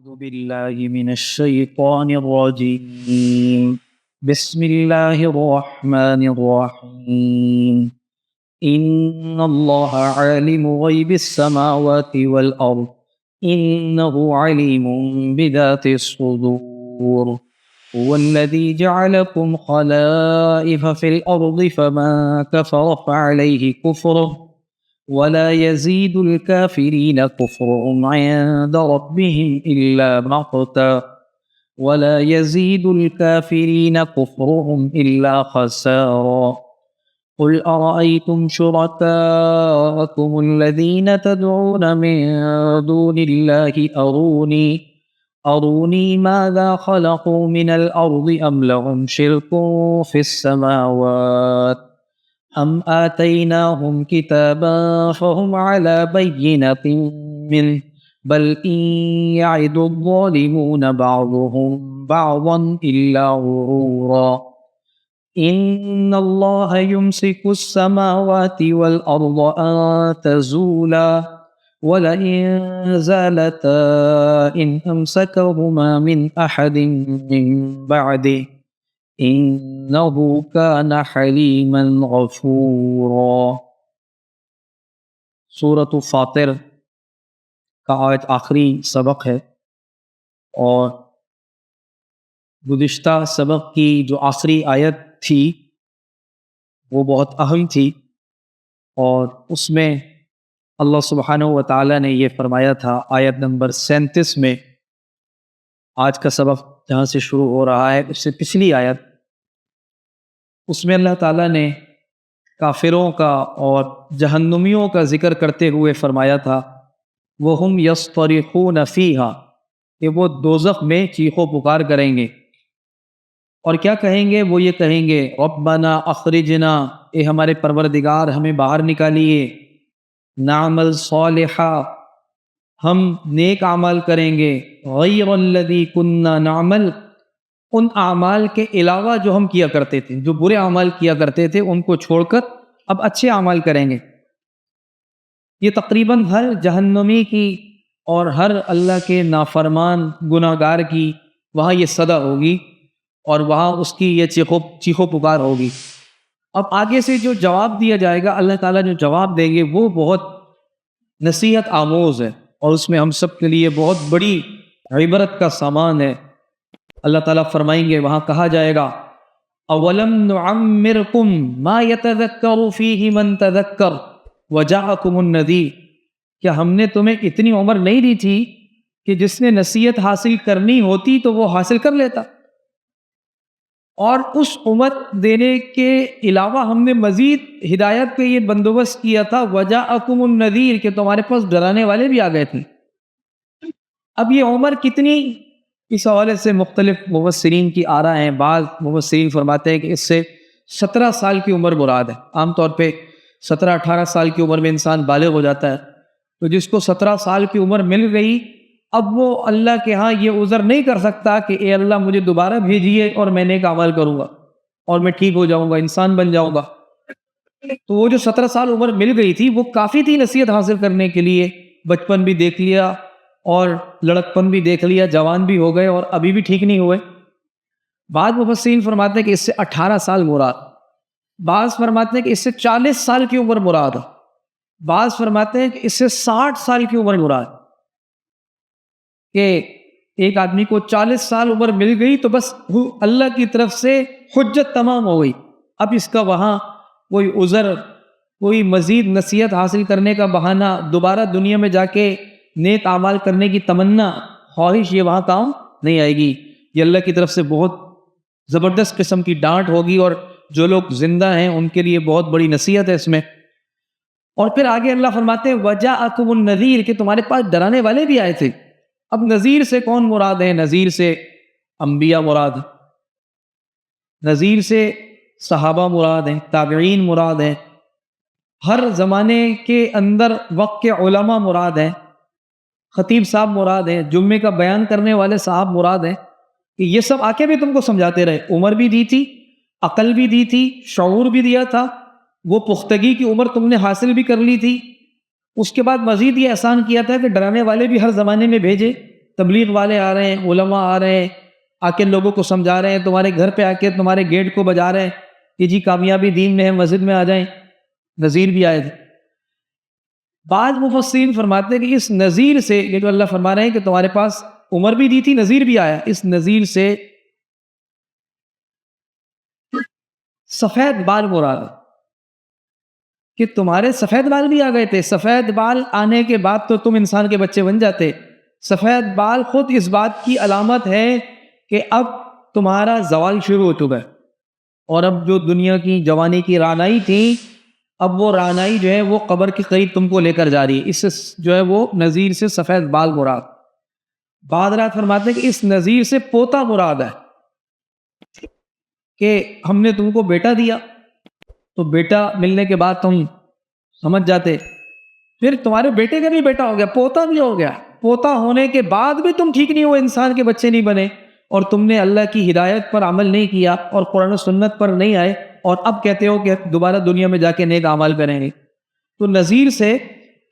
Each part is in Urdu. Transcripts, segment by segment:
أعوذ بالله من الشيطان الرجيم. بسم الله الرحمن الرحيم. إن الله عالم غيب السماوات والأرض إنه عليم بذات الصدور. هو الذي جعلكم خلائف في الأرض فمن كفر فعليه كفره ولا يزيد الكافرين كفرهم عند ربهم إلا مقتا ولا يزيد الكافرين كفرهم إلا خسارا. قل أرأيتم شركاءكم الذين تدعون من دون الله أروني ماذا خلقوا من الأرض أم لهم شرك في السماوات أم آتيناهم كتابا فهم على بينة منه بل إن يعد الظالمون بعضهم بعضا إلا غرورا. إن الله يمسك السماوات والأرض أن تزولا ولئن زالتا إن أمسكهما من أحد من بعده إنه كان حليما غفورا. سورۃ فاطر کا آج آخری سبق ہے، اور گزشتہ سبق کی جو آخری آیت تھی وہ بہت اہم تھی، اور اس میں اللہ سبحانہ و تعالیٰ نے یہ فرمایا تھا آیت نمبر 37 میں. آج کا سبق جہاں سے شروع ہو رہا ہے اس سے پچھلی آیت، اس میں اللہ تعالیٰ نے کافروں کا اور جہنمیوں کا ذکر کرتے ہوئے فرمایا تھا وَهُمْ يَصْطَرِخُونَ فِيهَا، کہ وہ دوزخ میں چیخ و پکار کریں گے، اور کیا کہیں گے؟ وہ یہ کہیں گے ربنا اخرجنا، اے ہمارے پروردگار ہمیں باہر نکالیے، نعمل صالحا، ہم نیک اعمال کریں گے، غیر الذی کننا نعمل، ان اعمال کے علاوہ جو ہم کیا کرتے تھے، جو برے اعمال کیا کرتے تھے ان کو چھوڑ کر اب اچھے اعمال کریں گے. یہ تقریباً ہر جہنمی کی اور ہر اللہ کے نافرمان گناہ گار کی وہاں یہ صدا ہوگی، اور وہاں اس کی یہ چیخو پکار ہوگی. اب آگے سے جو جواب دیا جائے گا، اللہ تعالیٰ جو جواب دیں گے وہ بہت نصیحت آموز ہے، اور اس میں ہم سب کے لیے بہت بڑی عبرت کا سامان ہے. اللہ تعالیٰ فرمائیں گے، وہاں کہا جائے گا اولم نعمرکم ما یتذکر فیہ من تذکر وجاءکم النذیر، کیا ہم نے تمہیں اتنی عمر نہیں دی تھی کہ جس نے نصیحت حاصل کرنی ہوتی تو وہ حاصل کر لیتا، اور اس عمر دینے کے علاوہ ہم نے مزید ہدایت کا یہ بندوبست کیا تھا وجاءکم النذیر، کہ تمہارے پاس ڈرانے والے بھی آ گئے تھے. اب یہ عمر کتنی، اس حوالے سے مختلف مفسرین کی آراء ہیں. بعض مفسرین فرماتے ہیں کہ اس سے 17 سال کی عمر مراد ہے. عام طور پہ 17-18 سال کی عمر میں انسان بالغ ہو جاتا ہے، تو جس کو 17 سال کی عمر مل گئی اب وہ اللہ کے ہاں یہ عذر نہیں کر سکتا کہ اے اللہ مجھے دوبارہ بھیجیے اور میں نیک عمل کروں گا اور میں ٹھیک ہو جاؤں گا، انسان بن جاؤں گا. تو وہ جو 17 سال عمر مل گئی تھی وہ کافی تھی نصیحت حاصل کرنے کے لیے. بچپن بھی دیکھ لیا اور لڑکپن بھی دیکھ لیا، جوان بھی ہو گئے اور ابھی بھی ٹھیک نہیں ہوئے. بعض مفسرین فرماتے ہیں کہ اس سے 18 سال مراد، بعض فرماتے ہیں کہ اس سے 40 سال کی عمر مراد، بعض فرماتے ہیں کہ اس سے 60 سال کی عمر مراد، کہ ایک آدمی کو 40 سال عمر مل گئی تو بس اللہ کی طرف سے حجت تمام ہو گئی. اب اس کا وہاں کوئی عذر، کوئی مزید نصیحت حاصل کرنے کا بہانہ، دوبارہ دنیا میں جا کے نیک اعمال کرنے کی تمنا، خواہش، یہ وہاں کام نہیں آئے گی. یہ اللہ کی طرف سے بہت زبردست قسم کی ڈانٹ ہوگی، اور جو لوگ زندہ ہیں ان کے لیے بہت بڑی نصیحت ہے اس میں. اور پھر آگے اللہ فرماتے ہیں وجاءکم النذیر، کہ تمہارے پاس ڈرانے والے بھی آئے تھے. اب نذیر سے کون مراد ہے؟ نذیر سے انبیاء مراد، نذیر سے صحابہ مراد ہیں، تابعین مراد ہیں، ہر زمانے کے اندر وقت کے علماء مراد ہیں، خطیب صاحب مراد ہیں، جمعے کا بیان کرنے والے صاحب مراد ہیں، کہ یہ سب آ کے بھی تم کو سمجھاتے رہے. عمر بھی دی تھی، عقل بھی دی تھی، شعور بھی دیا تھا، وہ پختگی کی عمر تم نے حاصل بھی کر لی تھی. اس کے بعد مزید یہ احسان کیا تھا کہ ڈرانے والے بھی ہر زمانے میں بھیجے تبلیغ والے آ رہے ہیں، علماء آ رہے ہیں، آ کے لوگوں کو سمجھا رہے ہیں، تمہارے گھر پہ آ کے تمہارے گیٹ کو بجا رہے ہیں کہ جی کامیابی دین میں ہے، مسجد میں آ جائیں. نذیر بھی آئے تھے. بعض مفسرین فرماتے ہیں کہ اس نذیر سے، یہ جو اللہ فرما رہے ہیں کہ تمہارے پاس عمر بھی دی تھی، نذیر بھی آیا، اس نذیر سے سفید بال مراد ہے کہ تمہارے سفید بال بھی آ گئے تھے. سفید بال آنے کے بعد تو تم انسان کے بچے بن جاتے. سفید بال خود اس بات کی علامت ہے کہ اب تمہارا زوال شروع ہو چکا ہے، اور اب جو دنیا کی جوانی کی رعنائی تھی، اب وہ رعنائی جو ہے وہ قبر کے قریب تم کو لے کر جا رہی ہے. اس سے جو ہے وہ نذیر سے سفید بال مراد. بعض رات فرماتے ہیں کہ اس نذیر سے پوتا مراد ہے کہ ہم نے تم کو بیٹا دیا، تو بیٹا ملنے کے بعد تم سمجھ جاتے، پھر تمہارے بیٹے کا بھی بیٹا ہو گیا، پوتا بھی ہو گیا. پوتا ہونے کے بعد بھی تم ٹھیک نہیں ہوئے، انسان کے بچے نہیں بنے، اور تم نے اللہ کی ہدایت پر عمل نہیں کیا اور قرآن و سنت پر نہیں آئے، اور اب کہتے ہو کہ دوبارہ دنیا میں جا کے نیک اعمال کریں گے. تو نذیر سے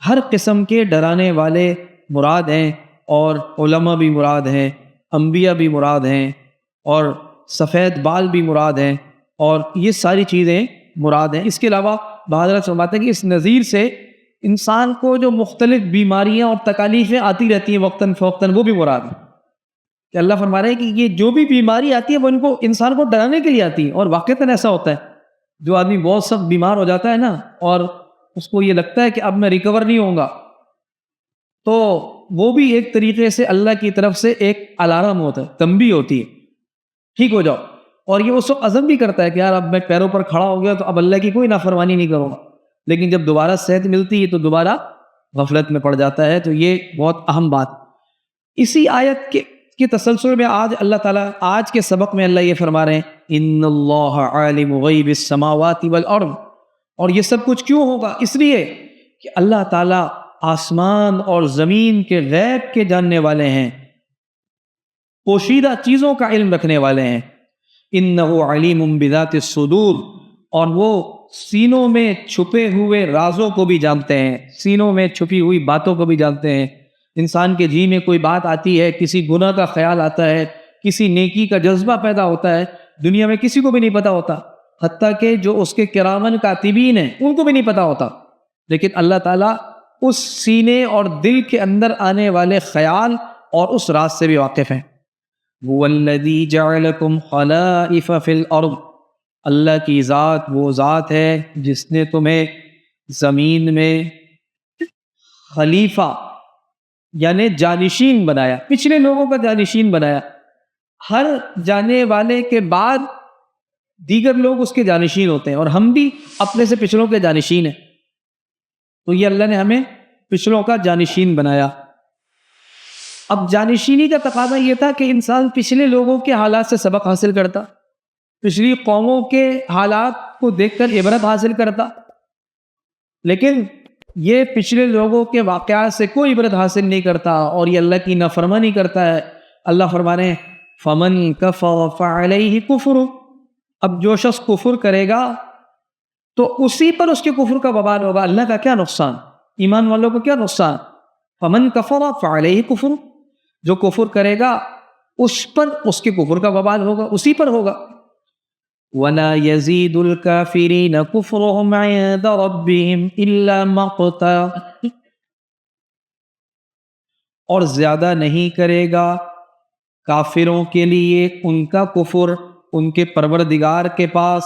ہر قسم کے ڈرانے والے مراد ہیں، اور علماء بھی مراد ہیں، انبیاء بھی مراد ہیں، اور سفید بال بھی مراد ہیں، اور یہ ساری چیزیں مراد ہیں. اس کے علاوہ بہادر فرماتے ہیں کہ اس نذیر سے انسان کو جو مختلف بیماریاں اور تکالیفیں آتی رہتی ہیں وقتاً فوقتاً، وہ بھی مراد ہیں. کہ اللہ فرما رہے ہیں کہ یہ جو بھی بیماری آتی ہے وہ ان کو انسان کو ڈرانے کے لیے آتی ہے. اور واقعتاً ایسا ہوتا ہے، جو آدمی بہت سخت بیمار ہو جاتا ہے نا، اور اس کو یہ لگتا ہے کہ اب میں ریکور نہیں ہوں گا، تو وہ بھی ایک طریقے سے اللہ کی طرف سے ایک الارم ہوتا ہے، تنبیہ ہوتی ہے، ٹھیک ہو جاؤ. اور یہ اس وقت عزم بھی کرتا ہے کہ یار اب میں پیروں پر کھڑا ہو گیا تو اب اللہ کی کوئی نافرمانی نہیں کروں گا. لیکن جب دوبارہ صحت ملتی ہے تو دوبارہ غفلت میں پڑ جاتا ہے. تو یہ بہت اہم بات. اسی آیت کے تسلسل میں آج اللہ تعالیٰ، آج کے سبق میں اللہ یہ فرما رہے ہیں ان اللہ عالم غیب السماوات والارض. اور یہ سب کچھ کیوں ہوگا؟ اس لیے کہ اللہ تعالیٰ آسمان اور زمین کے غیب کے جاننے والے ہیں، پوشیدہ چیزوں کا علم رکھنے والے ہیں. انہ علیم بذات الصدور. اور وہ سینوں میں چھپے ہوئے رازوں کو بھی جانتے ہیں، سینوں میں چھپی ہوئی باتوں کو بھی جانتے ہیں. انسان کے جی میں کوئی بات آتی ہے، کسی گناہ کا خیال آتا ہے، کسی نیکی کا جذبہ پیدا ہوتا ہے، دنیا میں کسی کو بھی نہیں پتا ہوتا، حتیٰ کہ جو اس کے کرامن کاتبین ہیں ان کو بھی نہیں پتا ہوتا. لیکن اللہ تعالیٰ اس سینے اور دل کے اندر آنے والے خیال اور اس راز سے بھی واقف ہیں. هو الذی جعلکم خلائف فی الارض. اللہ کی ذات وہ ذات ہے جس نے تمہیں زمین میں خلیفہ یعنی جانشین بنایا، پچھلے لوگوں کا جانشین بنایا. ہر جانے والے کے بعد دیگر لوگ اس کے جانشین ہوتے ہیں، اور ہم بھی اپنے سے پچھلوں کے جانشین ہیں. تو یہ اللہ نے ہمیں پچھلوں کا جانشین بنایا. اب جانشینی کا تقاضا یہ تھا کہ انسان پچھلے لوگوں کے حالات سے سبق حاصل کرتا، پچھلی قوموں کے حالات کو دیکھ کر عبرت حاصل کرتا. لیکن یہ پچھلے لوگوں کے واقعات سے کوئی عبرت حاصل نہیں کرتا، اور یہ اللہ کی نافرمانی کرتا ہے. اللہ فرما رہے ہیں فمن کفر فعلیہ کفر. اب جو شخص کفر کرے گا تو اسی پر اس کے کفر کا وبال ہوگا. اللہ کا کیا نقصان، ایمان والوں کو کیا نقصان. فمن کفر فعلیہ کفر. جو کفر کرے گا اس پر اس کے کفر کا وبال ہوگا، اسی پر ہوگا. وَلَا يَزِيدُ الْكَافِرِينَ كُفْرُهُمْ عِنْدَ رَبِّهِمْ إِلَّا مَقْتًا. اور زیادہ نہیں کرے گا کافروں کے لیے ان کا کفر ان کے پروردگار کے پاس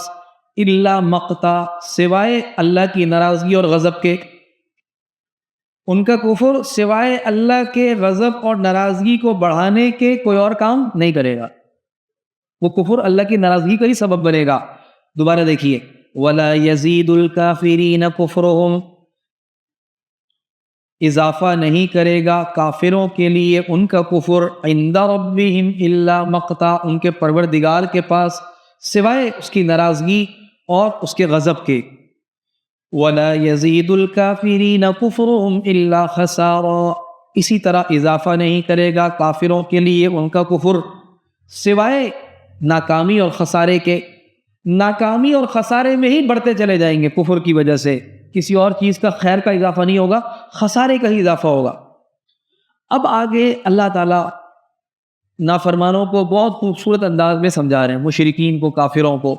الا مقتا، سوائے اللہ کی ناراضگی اور غضب کے. ان کا کفر سوائے اللہ کے غضب اور ناراضگی کو بڑھانے کے کوئی اور کام نہیں کرے گا. وہ کفر اللہ کی ناراضگی کا ہی سبب بنے گا. دوبارہ دیکھیے وَلَا يَزِيدُ الْكَافِرِينَ كُفْرُهُمْ. اضافہ نہیں کرے گا کافروں کے لیے ان کا کفر عند ربهم الا مقتا، ان کے پروردگار کے پاس سوائے اس کی ناراضگی اور اس کے غضب کے. وَلَا يَزِيدُ الْكَافِرِينَ كُفْرُهُمْ إِلَّا خَسَارًا. اسی طرح اضافہ نہیں کرے گا کافروں کے لیے ان کا کفر سوائے ناکامی اور خسارے کے. ناکامی اور خسارے میں ہی بڑھتے چلے جائیں گے کفر کی وجہ سے. کسی اور چیز کا خیر کا اضافہ نہیں ہوگا، خسارے کا ہی اضافہ ہوگا. اب آگے اللہ تعالیٰ نافرمانوں کو بہت خوبصورت انداز میں سمجھا رہے ہیں، مشرکین کو، کافروں کو۔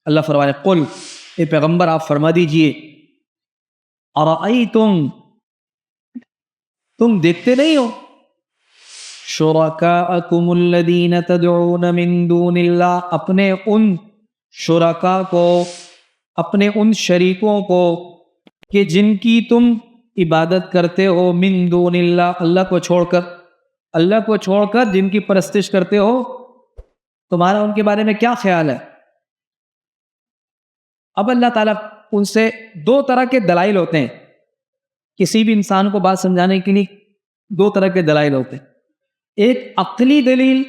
اللہ فرمائے قل، اے پیغمبر آپ فرما دیجئے، ارأیتم، تم دیکھتے نہیں ہو، شرکاءکم الذین تدعون من دون اللہ، اپنے ان شرکاء کو، اپنے ان شریکوں کو کہ جن کی تم عبادت کرتے ہو، من دون اللہ، اللہ کو چھوڑ کر، اللہ کو چھوڑ کر جن کی پرستش کرتے ہو، تمہارا ان کے بارے میں کیا خیال ہے؟ اب اللہ تعالیٰ ان سے دو طرح کے دلائل ہوتے ہیں، کسی بھی انسان کو بات سمجھانے کے لیے دو طرح کے دلائل ہوتے ہیں، ایک عقلی دلیل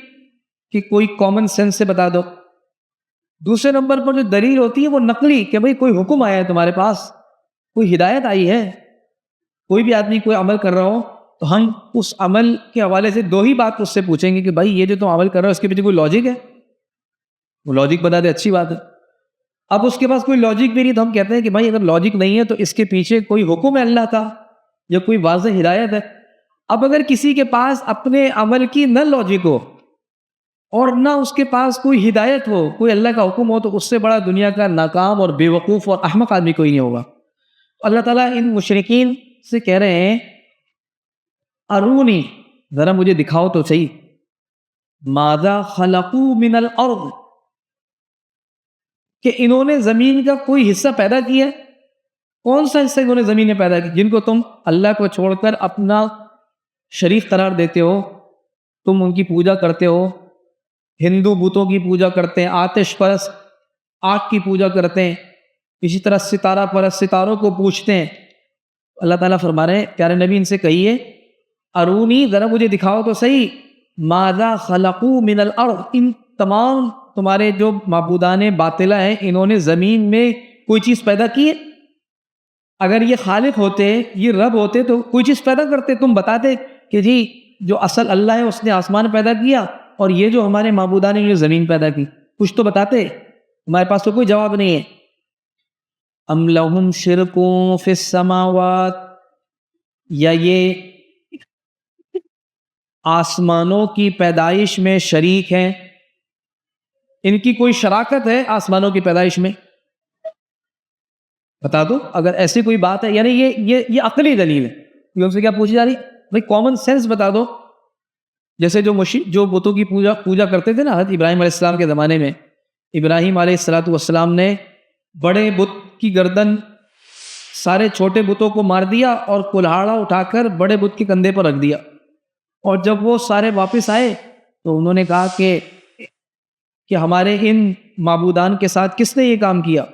کہ کوئی کامن سینس سے بتا دو، دوسرے نمبر پر جو دلیل ہوتی ہے وہ نقلی، کہ بھئی کوئی حکم آیا ہے تمہارے پاس، کوئی ہدایت آئی ہے، کوئی بھی آدمی کوئی عمل کر رہا ہو تو ہم اس عمل کے حوالے سے دو ہی بات اس سے پوچھیں گے کہ بھائی یہ جو تم عمل کر رہے ہو اس کے پیچھے کوئی لاجک ہے؟ وہ لاجک بتا دے اچھی بات ہے۔ اب اس کے پاس کوئی لاجک بھی نہیں تو ہم کہتے ہیں کہ بھائی اگر لاجک نہیں ہے تو اس کے پیچھے کوئی حکم ہے اللہ کا یا کوئی واضح ہدایت ہے۔ اب اگر کسی کے پاس اپنے عمل کی نہ لاجک ہو اور نہ اس کے پاس کوئی ہدایت ہو، کوئی اللہ کا حکم ہو، تو اس سے بڑا دنیا کا ناکام اور بے وقوف اور احمق آدمی کوئی نہیں ہوگا۔ اللہ تعالیٰ ان مشرکین سے کہہ رہے ہیں ارونی، ذرا مجھے دکھاؤ تو صحیح، ماذا خلقوا من الارض، کہ انہوں نے زمین کا کوئی حصہ پیدا کیا، کون سا حصہ انہوں نے زمین میں پیدا کیا جن کو تم اللہ کو چھوڑ کر اپنا شریک قرار دیتے ہو، تم ان کی پوجا کرتے ہو، ہندو بتوں کی پوجا کرتے ہیں، آتش پرست آگ کی پوجا کرتے ہیں، اسی طرح ستارہ پرست ستاروں کو پوجتے ہیں۔ اللہ تعالیٰ فرما رہے ہیں پیارے نبی ان سے کہیے ارونی، ذرا مجھے دکھاؤ تو صحیح، ماذا خلقوا من الارض، ان تمام تمہارے جو معبودان باطلہ ہیں انہوں نے زمین میں کوئی چیز پیدا کی ہے؟ اگر یہ خالق ہوتے، یہ رب ہوتے تو کوئی چیز پیدا کرتے، تم بتاتے کہ جی جو اصل اللہ ہے اس نے آسمان پیدا کیا اور یہ جو ہمارے معبودان ہیں یہ زمین پیدا کی، کچھ تو بتاتے۔ ہمارے پاس تو کوئی جواب نہیں ہے۔ ام لہم شرک فی السماوات، یا یہ آسمانوں کی پیدائش میں شریک ہیں، ان کی کوئی شراکت ہے آسمانوں کی پیدائش میں؟ بتا دو اگر ایسی کوئی بات ہے، یعنی یہ عقلی دلیل ہے۔ یہ ان سے کیا پوچھی جا رہی؟ بھائی کامن سینس بتا دو۔ جیسے جو بتوں کی پوجا کرتے تھے نا حضرت ابراہیم علیہ السلام کے زمانے میں، ابراہیم علیہ السلام نے بڑے بت کی گردن سارے چھوٹے بتوں کو مار دیا اور کلہاڑا اٹھا کر بڑے بت کے کندھے پر رکھ دیا، اور جب وہ سارے واپس آئے تو انہوں نے کہا کہ ہمارے ان معبودان کے ساتھ کس نے یہ کام کیا؟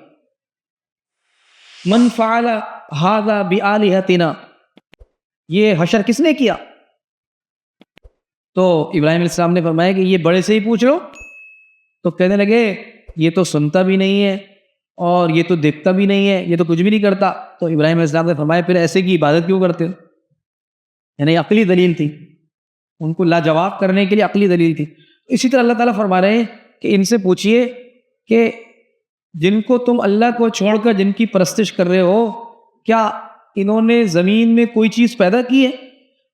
من فعل ھذا بآلہتنا، یہ حشر کس نے کیا؟ تو ابراہیم علیہ السلام نے فرمایا کہ یہ بڑے سے ہی پوچھ لو۔ تو کہنے لگے یہ تو سنتا بھی نہیں ہے اور یہ تو دیکھتا بھی نہیں ہے، یہ تو کچھ بھی نہیں کرتا۔ تو ابراہیم علیہ السلام نے فرمایا پھر ایسے کی عبادت کیوں کرتے ہو؟ یعنی عقلی دلیل تھی، ان کو لاجواب کرنے کے لیے عقلی دلیل تھی۔ اسی طرح اللہ تعالیٰ فرما رہے ہیں کہ ان سے پوچھئے کہ جن کو تم اللہ کو چھوڑ کر جن کی پرستش کر رہے ہو، کیا انہوں نے زمین میں کوئی چیز پیدا کی ہے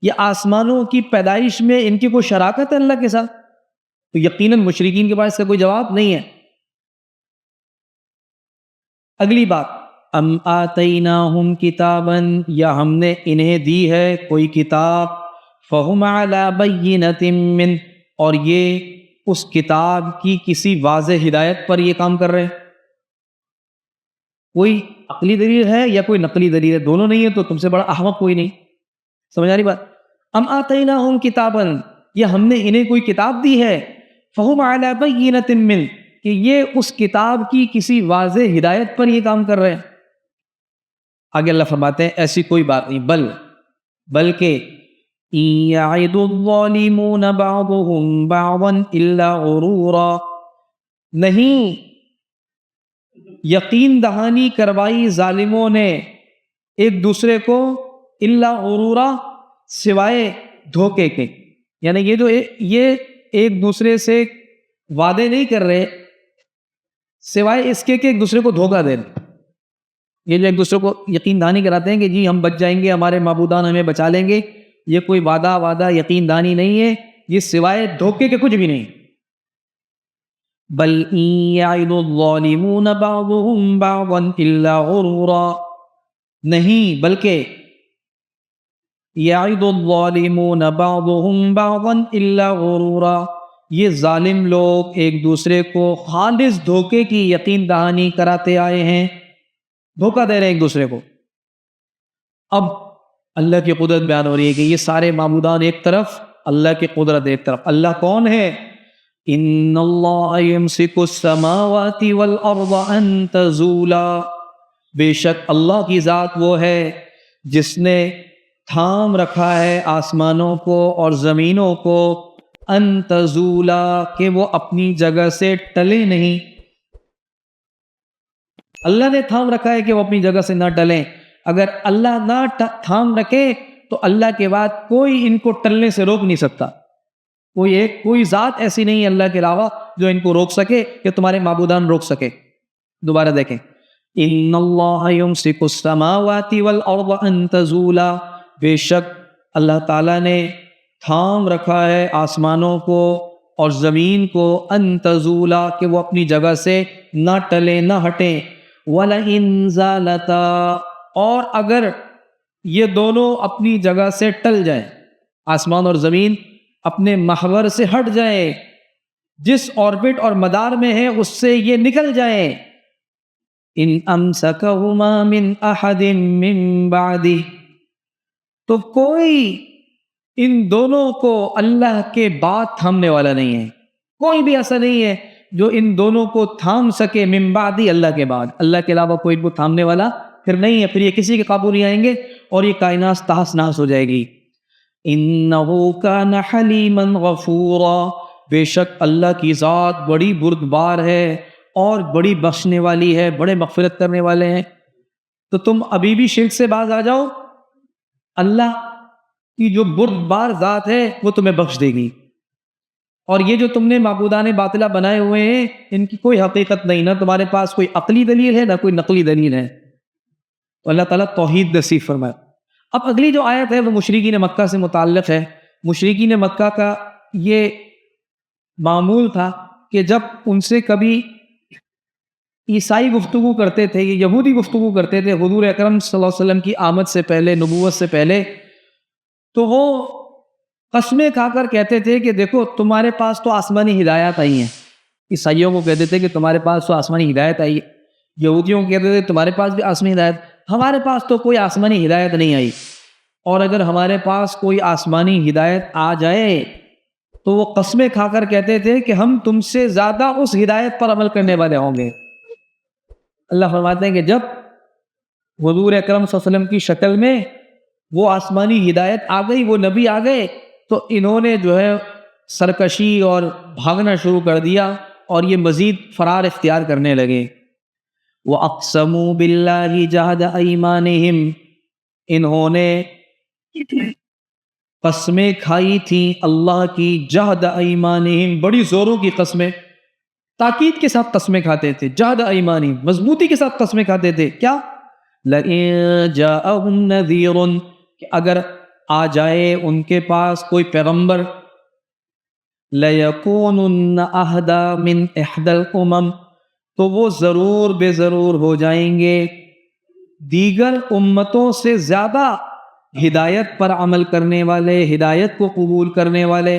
یا آسمانوں کی پیدائش میں ان کی کوئی شراکت ہے اللہ کے ساتھ؟ تو یقیناً مشرکین کے پاس اس کا کوئی جواب نہیں ہے۔ اگلی بات، ام آتیناہم کتابا، یا ہم نے انہیں دی ہے کوئی کتاب، فہم علی بینۃ من، اور یہ اس کتاب کی کسی واضح ہدایت پر یہ کام کر رہے ہیں۔ کوئی عقلی دلیل ہے یا کوئی نقلی دلیل ہے، دونوں نہیں ہے تو تم سے بڑا احمق کوئی نہیں۔ سمجھ آ رہی بات؟ ام آتیناہم کتابا، یہ ہم نے انہیں کوئی کتاب دی ہے، فہم علی بینۃ من، کہ یہ اس کتاب کی کسی واضح ہدایت پر یہ کام کر رہے ہیں۔ آگے اللہ فرماتے ہیں ایسی کوئی بات نہیں، بلکہ یعد الظالمون بعضهم بعضا الا غرورا، نہیں یقین دہانی کروائی ظالموں نے ایک دوسرے کو، الا غرورا، سوائے دھوکے کے، یعنی یہ ایک دوسرے سے وعدے نہیں کر رہے سوائے اس کے کہ ایک دوسرے کو دھوکہ دے رہے۔ یہ جو ایک دوسرے کو یقین دہانی کراتے ہیں کہ جی ہم بچ جائیں گے، ہمارے معبودان ہمیں بچا لیں گے، یہ کوئی وعدہ یقین دانی نہیں ہے، یہ سوائے دھوکے کے کچھ بھی نہیں. بل ان یعد الظالمون بعضهم بعضا الا غرورا، نہیں بلکہ یعد الظالمون بعضهم بعضا الا غرورا، یہ ظالم لوگ ایک دوسرے کو خالص دھوکے کی یقین دہانی کراتے آئے ہیں، دھوکہ دے رہے ہیں ایک دوسرے کو. اب اللہ کی قدرت بیان ہو رہی ہے کہ یہ سارے معبودان ایک طرف، اللہ کی قدرت ایک طرف. اللہ کون ہے؟ ان اللہ یمسک السماوات والارض ان تزولا، بے شک اللہ کی ذات وہ ہے جس نے تھام رکھا ہے آسمانوں کو اور زمینوں کو، ان تزولا کہ وہ اپنی جگہ سے ٹلے نہیں. اللہ نے تھام رکھا ہے کہ وہ اپنی جگہ سے نہ ٹلیں. اگر اللہ نہ تھام رکھے تو اللہ کے بعد کوئی ان کو ٹلنے سے روک نہیں سکتا. کوئی ذات ایسی نہیں ہے اللہ کے علاوہ جو ان کو روک سکے کہ تمہارے معبودان روک سکے. دوبارہ دیکھیں، ان اللہ یمسک السماوات والارض ان تزولا، بے شک اللہ تعالیٰ نے تھام رکھا ہے آسمانوں کو اور زمین کو، ان تزولا کہ وہ اپنی جگہ سے نہ ٹلیں نہ ہٹیں. وَلَئِن زَالَتَا، اور اگر یہ دونوں اپنی جگہ سے ٹل جائیں، آسمان اور زمین اپنے محور سے ہٹ جائیں، جس آربٹ اور مدار میں ہے اس سے یہ نکل جائیں، ان امسکہما من احد من بعدہ، تو کوئی ان دونوں کو اللہ کے بعد تھامنے والا نہیں ہے. کوئی بھی ایسا نہیں ہے جو ان دونوں کو تھام سکے من بعدی، اللہ کے بعد. اللہ کے علاوہ کوئی کو تھامنے والا پھر نہیں ہے، پھر یہ کسی کے قابو نہیں آئیں گے اور یہ کائنات تہس نہس ہو جائے گی. انہ کان حلیما غفورا، بے شک اللہ کی ذات بڑی بردبار ہے اور بڑی بخشنے والی ہے، بڑے مغفرت کرنے والے ہیں. تو تم ابھی بھی شرک سے باز آ جاؤ، اللہ کی جو بردبار ذات ہے وہ تمہیں بخش دے گی. اور یہ جو تم نے معبودان باطلہ بنائے ہوئے ہیں ان کی کوئی حقیقت نہیں، نہ تمہارے پاس کوئی عقلی دلیل ہے نہ کوئی نقلی دلیل ہے. تو اللہ تعالیٰ توحید نصیب فرمائے. اب اگلی جو آیت ہے وہ مشرکین مکہ سے متعلق ہے. مشرکین مکہ کا یہ معمول تھا کہ جب ان سے کبھی عیسائی گفتگو کرتے تھے، یہ یہودی گفتگو کرتے تھے حضور اکرم صلی اللہ علیہ وسلم کی آمد سے پہلے، نبوت سے پہلے، تو وہ قسمیں کھا کر کہتے تھے کہ دیکھو تمہارے پاس تو آسمانی ہدایات آئی ہیں. عیسائیوں کو کہتے تھے کہ تمہارے پاس تو آسمانی ہدایت آئی ہے، یہودیوں کو کہتے تھے تمہارے پاس بھی آسمانی ہدایت، ہمارے پاس تو کوئی آسمانی ہدایت نہیں آئی. اور اگر ہمارے پاس کوئی آسمانی ہدایت آ جائے تو وہ قسمیں کھا کر کہتے تھے کہ ہم تم سے زیادہ اس ہدایت پر عمل کرنے والے ہوں گے. اللہ فرماتے ہیں کہ جب حضور اکرم صلی اللہ علیہ وسلم کی شکل میں وہ آسمانی ہدایت آ گئی، وہ نبی آ گئے، تو انہوں نے جو ہے سرکشی اور بھاگنا شروع کر دیا اور یہ مزید فرار اختیار کرنے لگے. وَأَقْسَمُوا بِاللَّهِ جَهْدَ أَيْمَانِهِمْ، انہوں نے قسمیں کھائی تھیں اللہ کی، جہد ایمانہم، بڑی زوروں کی قسمیں، تاکید کے ساتھ قسمیں کھاتے تھے. جہد ایمانہم، مضبوطی کے ساتھ قسمیں کھاتے تھے. کیا؟ لَئِن جَاءَهُمْ نَذِيرٌ، کہ اگر آ جائے ان کے پاس کوئی پیغمبر، لَيَكُونُنَّ أَهْدَى مِنْ إِحْدَى الْأُمَمِ، تو وہ ضرور بے ضرور ہو جائیں گے دیگر امتوں سے زیادہ ہدایت پر عمل کرنے والے، ہدایت کو قبول کرنے والے.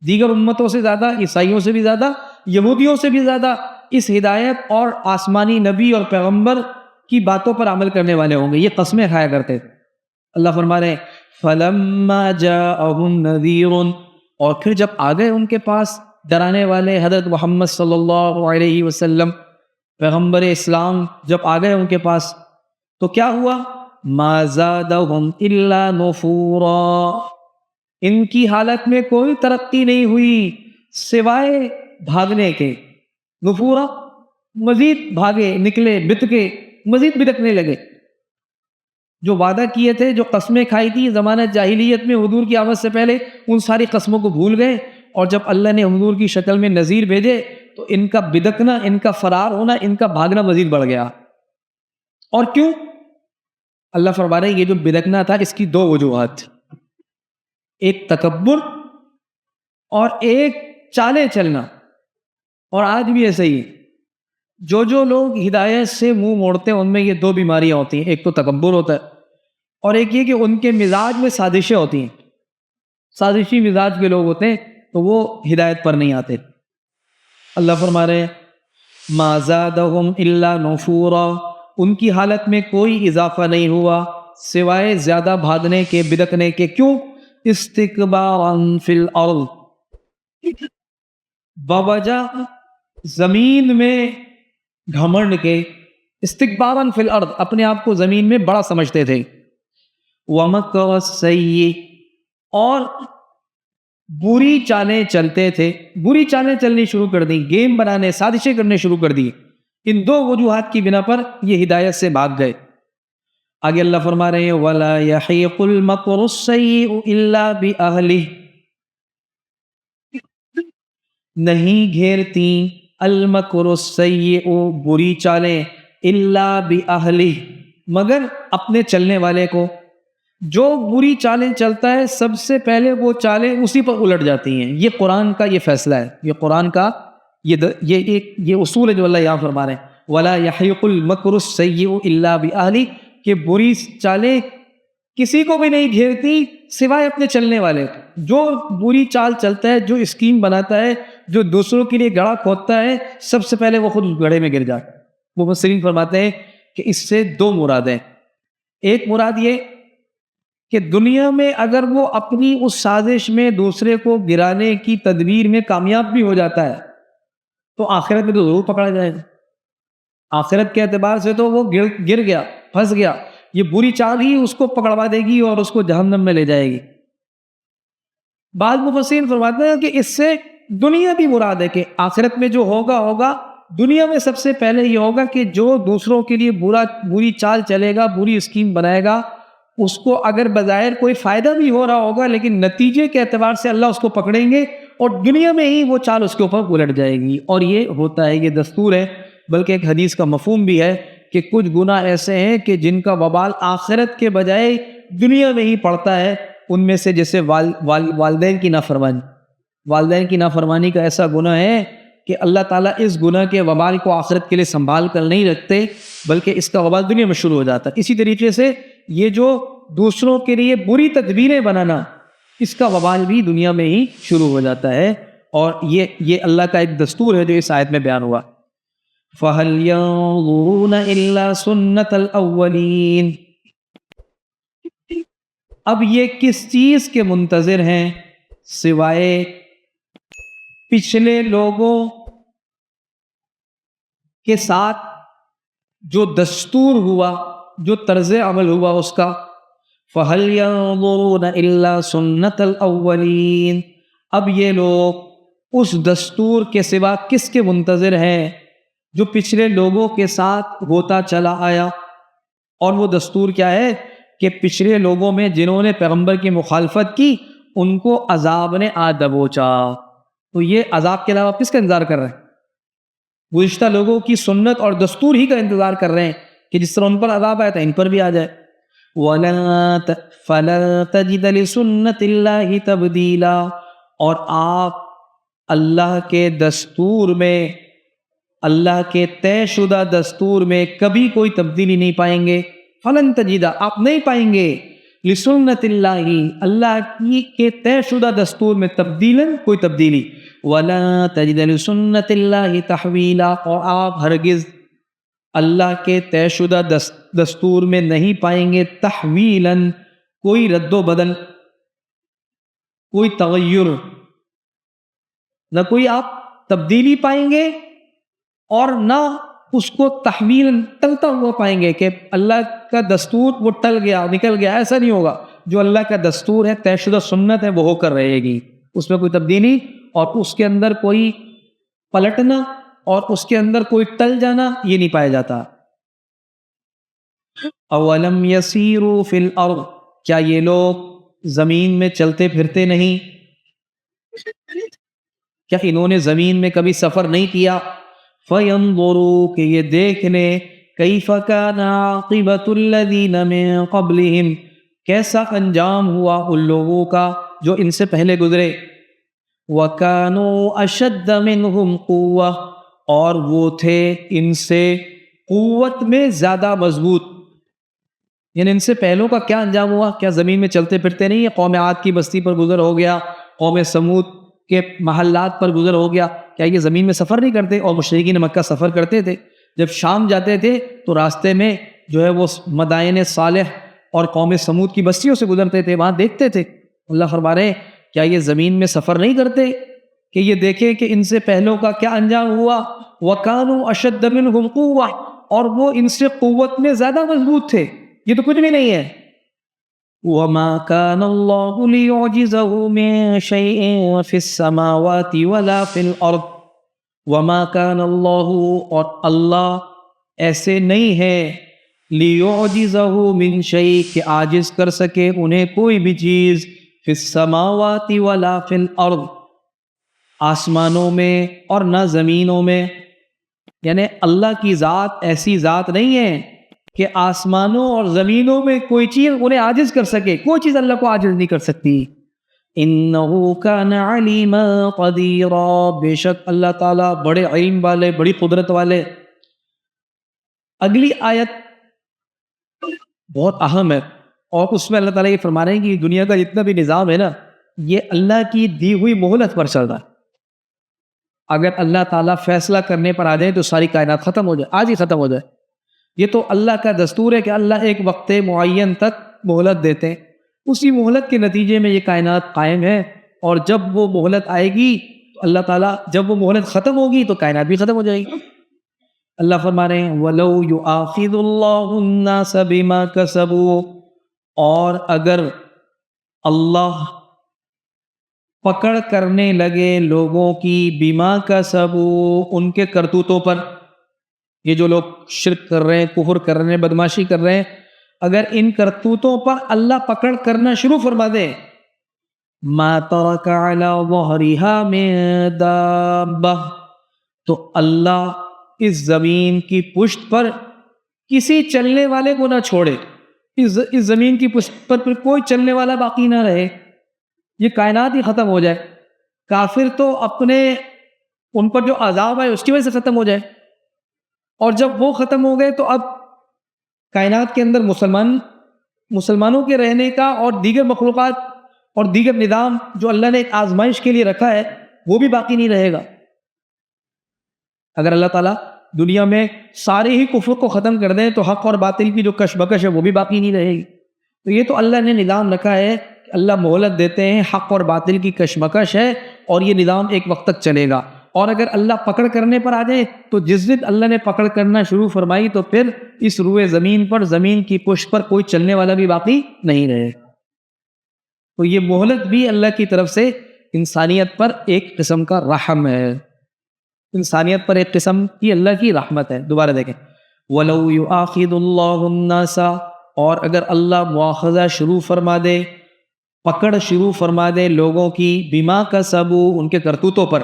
دیگر امتوں سے زیادہ، عیسائیوں سے بھی زیادہ، یہودیوں سے بھی زیادہ اس ہدایت اور آسمانی نبی اور پیغمبر کی باتوں پر عمل کرنے والے ہوں گے. یہ قسمیں کھایا کرتے تھے. اللہ فرما رہے ہیں فَلَمَّا جَاءَهُمْ نَذِيرٌ، اور پھر جب آ گئے ان کے پاس ڈرانے والے حضرت محمد صلی اللہ علیہ وسلم، پیغمبر اسلام جب آ گئے ان کے پاس، تو کیا ہوا؟ مَا زَادَهُمْ إِلَّا نُفُورًا، ان کی حالت میں کوئی ترقی نہیں ہوئی سوائے بھاگنے کے. نفورا، مزید بھاگے، نکلے، بتکے، مزید بتکنے لگے. جو وعدہ کیے تھے، جو قسمیں کھائی تھی زمانہ جاہلیت میں حضور کی آمد سے پہلے، ان ساری قسموں کو بھول گئے. اور جب اللہ نے حضور کی شکل میں نذیر بھیجے تو ان کا بدکنا، ان کا فرار ہونا، ان کا بھاگنا مزید بڑھ گیا. اور کیوں؟ اللہ فرما رہے ہیں یہ جو بدکنا تھا اس کی دو وجوہات. ایک تکبر اور ایک چالیں چلنا. اور آج بھی ایسا ہی ہے. جو لوگ ہدایت سے منہ موڑتے ہیں ان میں یہ دو بیماریاں ہوتی ہیں. ایک تو تکبر ہوتا ہے اور ایک یہ کہ ان کے مزاج میں سازشیں ہوتی ہیں. سازشی مزاج کے لوگ ہوتے ہیں تو وہ ہدایت پر نہیں آتے. اللہ فرما رہے ہیں ما زادہم الا نفورا، ان کی حالت میں کوئی اضافہ نہیں ہوا سوائے زیادہ بھاگنے کے، بدکنے کے. کیوں؟ استکبارا فی الارض، بوجہ زمین میں گھمنڈ کے. استکبارا فی الارض، اپنے آپ کو زمین میں بڑا سمجھتے تھے. ومکر السیئ، اور بری چالیں چلتے تھے. بری چالیں چلنی شروع کر دی، گیم بنانے، سازشیں کرنے شروع کر دی. ان دو وجوہات کی بنا پر یہ ہدایت سے بھاگ گئے. آگے اللہ فرما رہے ہیں وَلَا يَحِيقُ الْمَكْرُ السَّيِّئُ إِلَّا بِأَهْلِهِ، نہیں گھیرتی المکر السیئ، بری چالیں، الا بِأَهْلِهِ، مگر اپنے چلنے والے کو. جو بری چالیں چلتا ہے سب سے پہلے وہ چالیں اسی پر الٹ جاتی ہیں. یہ قرآن کا یہ فیصلہ ہے، یہ قرآن کا یہ اصول ہے جو اللہ یہاں فرما رہے ہیں. وَلَا يَحِيقُ الْمَكْرُ السَّيِّئُ إِلَّا بِأَهْلِهِ، کہ بری چالیں کسی کو بھی نہیں گھیرتی سوائے اپنے چلنے والے. جو بری چال چلتا ہے، جو اسکیم بناتا ہے، جو دوسروں کے لیے گڑھا کھودتا ہے، سب سے پہلے وہ خود گڑھے میں گر جاتا ہے. وہ مفسرین فرماتے ہیں کہ اس سے دو مرادیں. ایک مراد یہ کہ دنیا میں اگر وہ اپنی اس سازش میں دوسرے کو گرانے کی تدبیر میں کامیاب بھی ہو جاتا ہے تو آخرت میں تو ضرور پکڑا جائے گا. آخرت کے اعتبار سے تو وہ گر گیا، پھنس گیا. یہ بری چال ہی اس کو پکڑوا دے گی اور اس کو جہنم میں لے جائے گی. بعض مفسرین فرماتے ہیں کہ اس سے دنیا بھی مراد ہے کہ آخرت میں جو ہوگا. دنیا میں سب سے پہلے یہ ہوگا کہ جو دوسروں کے لیے بری چال چلے گا، بری اسکیم بنائے گا، اس کو اگر بظاہر کوئی فائدہ بھی ہو رہا ہوگا لیکن نتیجے کے اعتبار سے اللہ اس کو پکڑیں گے اور دنیا میں ہی وہ چال اس کے اوپر الٹ جائے گی. اور یہ ہوتا ہے، یہ دستور ہے. بلکہ ایک حدیث کا مفہوم بھی ہے کہ کچھ گناہ ایسے ہیں کہ جن کا وبال آخرت کے بجائے دنیا میں ہی پڑتا ہے. ان میں سے جیسے والدین کی نافرمانی. والدین کی نافرمانی کا ایسا گناہ ہے کہ اللہ تعالیٰ اس گناہ کے وبال کو آخرت کے لیے سنبھال کر نہیں رکھتے بلکہ اس کا وبال دنیا میں شروع ہو جاتا ہے. اسی طریقے سے یہ جو دوسروں کے لیے بری تدبیریں بنانا، اس کا وبال بھی دنیا میں ہی شروع ہو جاتا ہے. اور یہ اللہ کا ایک دستور ہے جو اس آیت میں بیان ہوا. فَهَلْ يَنظُرُونَ إِلَّا سُنَّةَ الْأَوَّلِينَ، اب یہ کس چیز کے منتظر ہیں سوائے پچھلے لوگوں کے ساتھ جو دستور ہوا، جو طرز عمل ہوا اس کا. فَهَلْ يَنظُرُونَ إِلَّا سُنَّةَ الْأَوَّلِينَ، اب یہ لوگ اس دستور کے سوا کس کے منتظر ہیں جو پچھلے لوگوں کے ساتھ ہوتا چلا آیا. اور وہ دستور کیا ہے کہ پچھلے لوگوں میں جنہوں نے پیغمبر کی مخالفت کی ان کو عذاب نے آ دبوچا. تو یہ عذاب کے علاوہ کس کا انتظار کر رہے ہیں؟ گزشتہ لوگوں کی سنت اور دستور ہی کا انتظار کر رہے ہیں کہ جس طرح ان پر عذاب آیا تھا ان پر بھی آ جائے. فَلَن تَجِدَ لِسُنَّةِ اللَّهِ تَبْدِيلًا، اور آپ اللہ کے دستور میں، اللہ کے طے شدہ دستور میں کبھی کوئی تبدیلی نہیں پائیں گے. فَلَن تَجِدَ، آپ نہیں پائیں گے، لِسُنَّةِ اللَّهِ، اللہ کی کے طے شدہ دستور میں تبدیلاً، کوئی تبدیلی. وَلَا تَجِدَ لِسُنَّةِ اللَّهِ تَحْوِيلًا، اور آپ ہرگز اللہ کے طے شدہ دستور میں نہیں پائیں گے تحویلاً، کوئی رد و بدل، کوئی تغیر، نہ کوئی آپ تبدیلی پائیں گے اور نہ اس کو تحویلاً ٹلتا ہوا پائیں گے کہ اللہ کا دستور وہ ٹل گیا، نکل گیا. ایسا نہیں ہوگا. جو اللہ کا دستور ہے، طے شدہ سنت ہے، وہ ہو کر رہے گی. اس میں کوئی تبدیلی اور اس کے اندر کوئی پلٹنا اور اس کے اندر کوئی ٹل جانا یہ نہیں پایا جاتا. اولم یسیروا فی الارض، کیا یہ لوگ زمین میں چلتے پھرتے نہیں؟ کیا انہوں نے زمین میں کبھی سفر نہیں کیا؟ فینظروا، کہ یہ دیکھ لیں، کیف کان عاقبۃ الذین من قبلہم، کیسا انجام ہوا ان لوگوں کا جو ان سے پہلے گزرے، وَكَانُوا أَشَدَّ مِنْهُمْ قُوَّةً، اور وہ تھے ان سے قوت میں زیادہ مضبوط. یعنی ان سے پہلوں کا کیا انجام ہوا؟ کیا زمین میں چلتے پھرتے نہیں؟ قوم عاد کی بستی پر گزر ہو گیا، قوم سمود کے محلات پر گزر ہو گیا، کیا یہ زمین میں سفر نہیں کرتے؟ اور مشرکین مکہ سفر کرتے تھے. جب شام جاتے تھے تو راستے میں جو ہے وہ مدائن صالح اور قوم سمود کی بستیوں سے گزرتے تھے، وہاں دیکھتے تھے. اللہ فرما رہے ہیں کیا یہ زمین میں سفر نہیں کرتے کہ یہ دیکھیں کہ ان سے پہلوں کا کیا انجام ہوا؟ وَكَانُوا أَشَدَّ مِنْهُمْ قُوَّةً، اور وہ ان سے قوت میں زیادہ مضبوط تھے. یہ تو کچھ بھی نہیں ہے. وَمَا كَانَ اللَّهُ لِيُعْجِزَهُ مِن شَيْءٍ فِي السَّمَاوَاتِ وَلَا فِي الْأَرْضِ. وَمَا كَانَ اللَّهُ، اور اللہ ایسے نہیں ہے، لِيُعْجِزَهُ مِن شَيْءٍ کہ عاجز کر سکے انہیں کوئی بھی چیز، فِي السَّمَاوَاتِ وَلَا فِي الْأَرْضِ، آسمانوں میں اور نہ زمینوں میں. یعنی اللہ کی ذات ایسی ذات نہیں ہے کہ آسمانوں اور زمینوں میں کوئی چیز انہیں عاجز کر سکے. کوئی چیز اللہ کو عاجز نہیں کر سکتی. انہ کان علیما قدیرا، بے شک اللہ تعالیٰ بڑے علم والے، بڑی قدرت والے. اگلی آیت بہت اہم ہے، اور اس میں اللہ تعالیٰ یہ فرما رہے ہیں کہ دنیا کا جتنا بھی نظام ہے نا، یہ اللہ کی دی ہوئی مہلت پر چل رہا ہے. اگر اللہ تعالیٰ فیصلہ کرنے پر آ جائے تو ساری کائنات ختم ہو جائے، آج ہی ختم ہو جائے. یہ تو اللہ کا دستور ہے کہ اللہ ایک وقت معین تک مہلت دیتے ہیں، اسی مہلت کے نتیجے میں یہ کائنات قائم ہے. اور جب وہ مہلت آئے گی تو اللہ تعالیٰ، جب وہ مہلت ختم ہوگی تو کائنات بھی ختم ہو جائے گی. اللہ فرما رہے ہیں وَلَوْ يُؤَاخِذُ اللَّهُ النَّاسَ بِمَا كَسَبُوا، اور اگر اللہ پکڑ کرنے لگے لوگوں کی، بما کسبوا، ان کے کرتوتوں پر. یہ جو لوگ شرک کر رہے ہیں، کفر کر رہے ہیں، بدماشی کر رہے ہیں، اگر ان کرتوتوں پر اللہ پکڑ کرنا شروع فرما دے، ما ترک علی ظہرها من دابہ، تو اللہ اس زمین کی پشت پر کسی چلنے والے کو نہ چھوڑے. اس زمین کی پشت پر پھر کوئی چلنے والا باقی نہ رہے، یہ کائنات ہی ختم ہو جائے. کافر تو اپنے ان پر جو عذاب ہے اس کی وجہ سے ختم ہو جائے، اور جب وہ ختم ہو گئے تو اب کائنات کے اندر مسلمانوں کے رہنے کا اور دیگر مخلوقات اور دیگر نظام جو اللہ نے ایک آزمائش کے لیے رکھا ہے وہ بھی باقی نہیں رہے گا. اگر اللہ تعالیٰ دنیا میں سارے ہی کفر کو ختم کر دیں تو حق اور باطل کی جو کشمکش ہے وہ بھی باقی نہیں رہے گی. تو یہ تو اللہ نے نظام رکھا ہے کہ اللہ مہلت دیتے ہیں، حق اور باطل کی کشمکش ہے، اور یہ نظام ایک وقت تک چلے گا. اور اگر اللہ پکڑ کرنے پر آ جائے تو جس دن اللہ نے پکڑ کرنا شروع فرمائی تو پھر اس روئے زمین پر، زمین کی پشت پر کوئی چلنے والا بھی باقی نہیں رہے. تو یہ مہلت بھی اللہ کی طرف سے انسانیت پر ایک قسم کا رحم ہے، انسانیت پر ایک قسم کی اللہ کی رحمت ہے. دوبارہ دیکھیں وَلَوْ يُؤَاخِذُ اللَّهُ النَّاسَ، اور اگر اللہ مواخذہ شروع فرما دے، پکڑ شروع فرما دے لوگوں کی، بما کسبوا، ان کے کرتوتوں پر،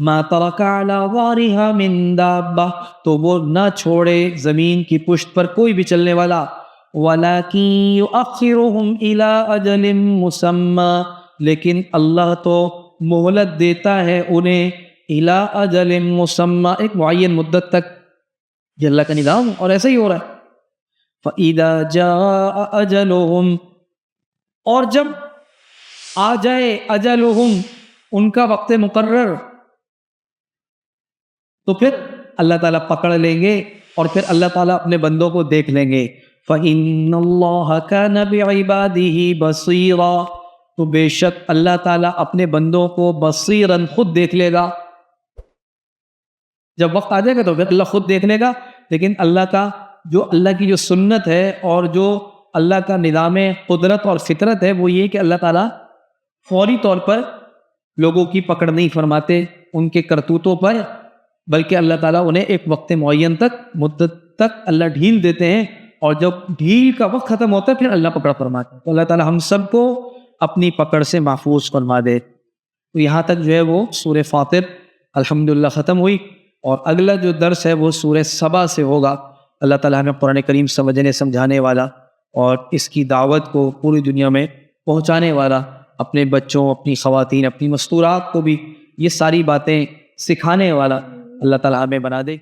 ما ترک علی ظہرها من دابہ، تو وہ نہ چھوڑے زمین کی پشت پر کوئی بھی چلنے والا. وَلَكِن يُؤَخِّرُهُمْ إِلَىٰ أَجَلٍ مُّسَمًّى، لیکن اللہ تو مہلت دیتا ہے انہیں، إِلَىٰ أَجَلٍ مُّسَمًّى، ایک معین مدت تک. یہ اللہ کا نظام اور ایسا ہی ہو رہا ہے. فَإِذَا جَاءَ أَجَلُهُمْ، اور جب آ جائے اجلہم، ان کا وقت مقرر، تو پھر اللہ تعالیٰ پکڑ لیں گے، اور پھر اللہ تعالیٰ اپنے بندوں کو دیکھ لیں گے. فَإِنَّ اللَّهَ كَانَ بِعِبَادِهِ بَصِيرًا، تو بے شک اللہ تعالیٰ اپنے بندوں کو بصیراً، خود دیکھ لے گا. جب وقت آ جائے گا تو پھر اللہ خود دیکھ لے گا. لیکن اللہ کی جو سنت ہے اور جو اللہ کا نظام قدرت اور فطرت ہے وہ یہ کہ اللہ تعالیٰ فوری طور پر لوگوں کی پکڑ نہیں فرماتے ان کے کرتوتوں پر، بلکہ اللہ تعالیٰ انہیں ایک وقت معین تک، مدت تک اللہ ڈھیل دیتے ہیں، اور جب ڈھیل کا وقت ختم ہوتا ہے پھر اللہ پکڑ فرماتے ہیں. تو اللہ تعالیٰ ہم سب کو اپنی پکڑ سے محفوظ فرما دے. تو یہاں تک جو ہے وہ سورہ فاطر الحمدللہ ختم ہوئی، اور اگلا جو درس ہے وہ سورہ سبا سے ہوگا. اللہ تعالیٰ ہمیں قرآن کریم سمجھنے سمجھانے والا اور اس کی دعوت کو پوری دنیا میں پہنچانے والا اپنے بچوں، اپنی خواتین، اپنی مستورات کو بھی یہ ساری باتیں سکھانے والا اللہ تعالیٰ ہمیں بنا دے.